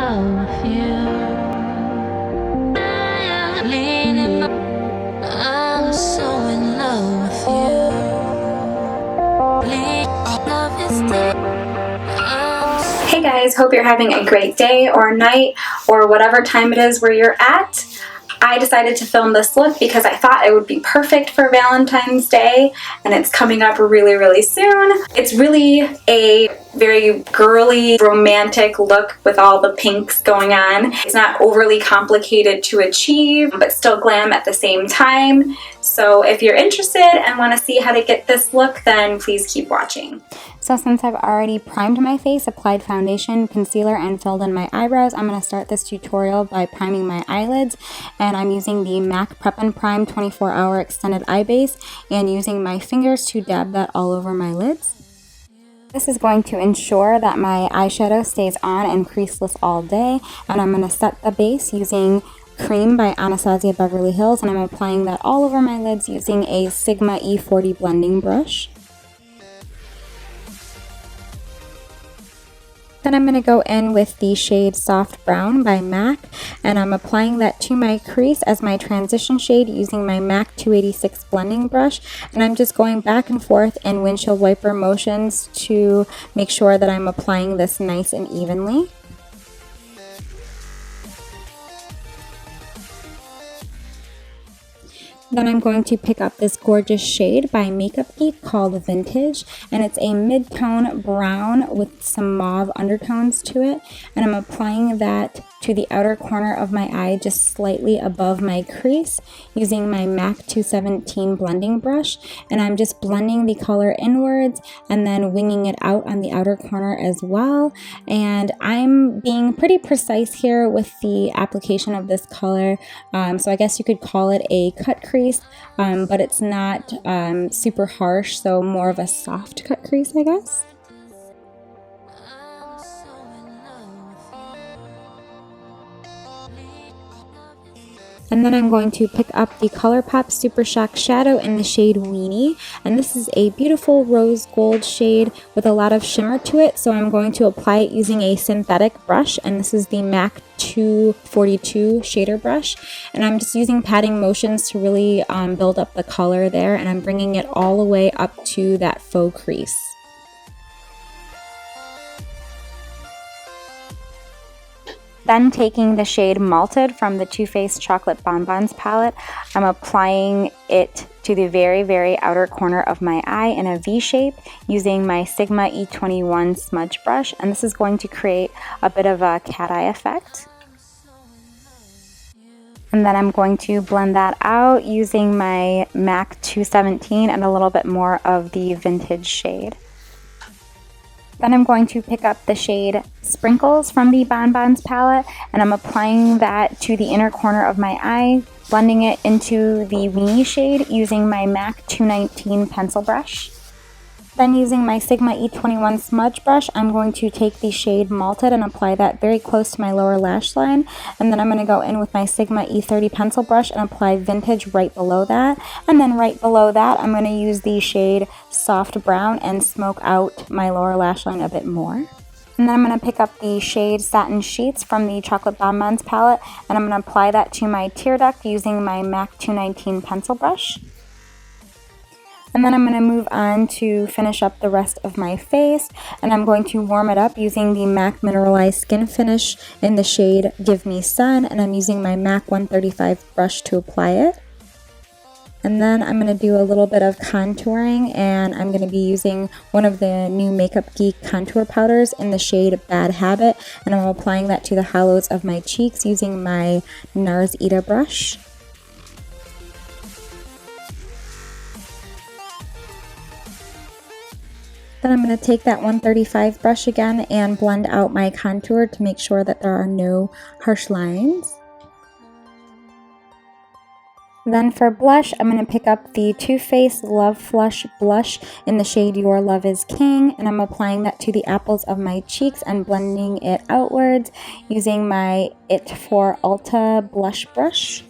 love with you. I'm so in love with you. Love is dead. Hey guys, hope you're having a great day or night or whatever time it is where you're at. I decided to film this look because I thought it would be perfect for Valentine's Day, and it's coming up really, really soon. It's really a very girly, romantic look with all the pinks going on. It's not overly complicated to achieve, but still glam at the same time. So if you're interested and want to see how to get this look, then please keep watching. So since I've already primed my face, applied foundation, concealer, and filled in my eyebrows, I'm going to start this tutorial by priming my eyelids. And I'm using the MAC Prep and Prime 24-Hour Extended Eye Base and using my fingers to dab that all over my lids. This is going to ensure that my eyeshadow stays on and creaseless all day. And I'm going to set the base using Cream by Anastasia Beverly Hills, and I'm applying that all over my lids using a Sigma E40 blending brush. Then I'm going to go in with the shade Soft Brown by MAC, and I'm applying that to my crease as my transition shade using my MAC 286 blending brush, and I'm just going back and forth in windshield wiper motions to make sure that I'm applying this nice and evenly. Then I'm going to pick up this gorgeous shade by Makeup Geek called Vintage, and it's a mid-tone brown with some mauve undertones to it, and I'm applying that to the outer corner of my eye just slightly above my crease using my MAC 217 blending brush, and I'm just blending the color inwards and then winging it out on the outer corner as well. And I'm being pretty precise here with the application of this color, so I guess you could call it a cut crease, but it's not super harsh, so more of a soft cut crease, I guess. And then I'm going to pick up the ColourPop Super Shock Shadow in the shade Weenie. And this is a beautiful rose gold shade with a lot of shimmer to it. So I'm going to apply it using a synthetic brush. And this is the MAC 242 shader brush. And I'm just using patting motions to really build up the color there. And I'm bringing it all the way up to that faux crease. Then taking the shade Malted from the Too Faced Chocolate Bonbons palette, I'm applying it to the very, very outer corner of my eye in a V shape using my Sigma E21 smudge brush, and this is going to create a bit of a cat eye effect. And then I'm going to blend that out using my MAC 217 and a little bit more of the Vintage shade. Then I'm going to pick up the shade Sprinkles from the Bonbons palette, and I'm applying that to the inner corner of my eye, blending it into the Weenie shade using my MAC 219 pencil brush. Then using my Sigma E21 smudge brush, I'm going to take the shade Malted and apply that very close to my lower lash line. And then I'm going to go in with my Sigma E30 pencil brush and apply Vintage right below that. And then right below that, I'm going to use the shade Soft Brown and smoke out my lower lash line a bit more. And then I'm going to pick up the shade Satin Sheets from the Chocolate Bonbons palette, and I'm going to apply that to my tear duct using my MAC 219 pencil brush. And then I'm going to move on to finish up the rest of my face, and I'm going to warm it up using the MAC Mineralized Skin Finish in the shade Give Me Sun, and I'm using my MAC 135 brush to apply it. And then I'm going to do a little bit of contouring, and I'm going to be using one of the new Makeup Geek contour powders in the shade Bad Habit, and I'm applying that to the hollows of my cheeks using my NARS Ita brush. Then I'm going to take that 135 brush again and blend out my contour to make sure that there are no harsh lines. Then for blush, I'm going to pick up the Too Faced Love Flush blush in the shade Your Love Is King, and I'm applying that to the apples of my cheeks and blending it outwards using my It for Ulta blush brush.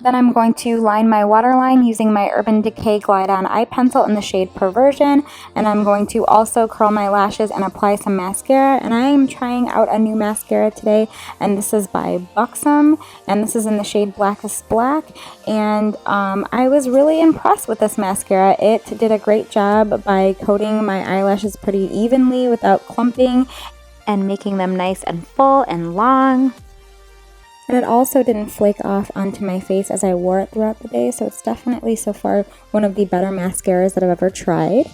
Then I'm going to line my waterline using my Urban Decay Glide On Eye Pencil in the shade Perversion. And I'm going to also curl my lashes and apply some mascara. And I am trying out a new mascara today. And this is by Buxom. And this is in the shade Blackest Black. And I was really impressed with this mascara. It did a great job by coating my eyelashes pretty evenly without clumping and making them nice and full and long. And it also didn't flake off onto my face as I wore it throughout the day, so it's definitely so far one of the better mascaras that I've ever tried.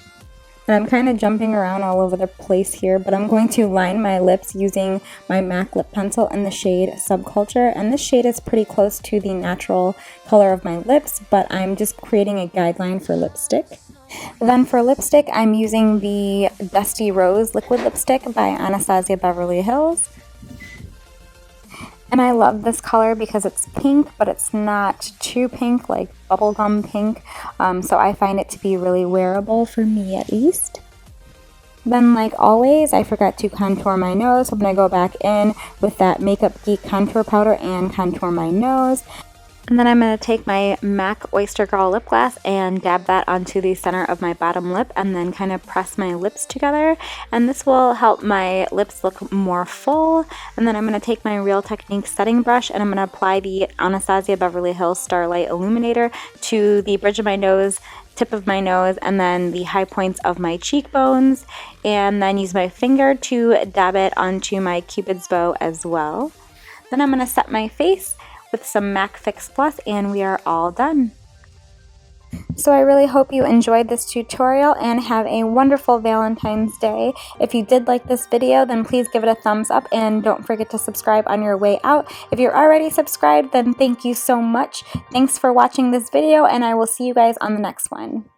And I'm kind of jumping around all over the place here, but I'm going to line my lips using my MAC lip pencil in the shade Subculture. And this shade is pretty close to the natural color of my lips, but I'm just creating a guideline for lipstick. Then for lipstick, I'm using the Dusty Rose liquid lipstick by Anastasia Beverly Hills. And I love this color because it's pink, but it's not too pink, like bubblegum pink. So I find it to be really wearable, for me at least. Then, like always, I forgot to contour my nose. So I'm going to go back in with that Makeup Geek contour powder and contour my nose. And then I'm going to take my MAC Oyster Girl lip gloss and dab that onto the center of my bottom lip and then kind of press my lips together. And this will help my lips look more full. And then I'm going to take my Real Techniques setting brush and I'm going to apply the Anastasia Beverly Hills Starlight Illuminator to the bridge of my nose, tip of my nose, and then the high points of my cheekbones. And then use my finger to dab it onto my Cupid's bow as well. Then I'm going to set my face with some MAC Fix Plus and we are all done. So I really hope you enjoyed this tutorial and have a wonderful Valentine's Day. If you did like this video, then please give it a thumbs up and don't forget to subscribe on your way out. If you're already subscribed, then thank you so much. Thanks for watching this video and I will see you guys on the next one.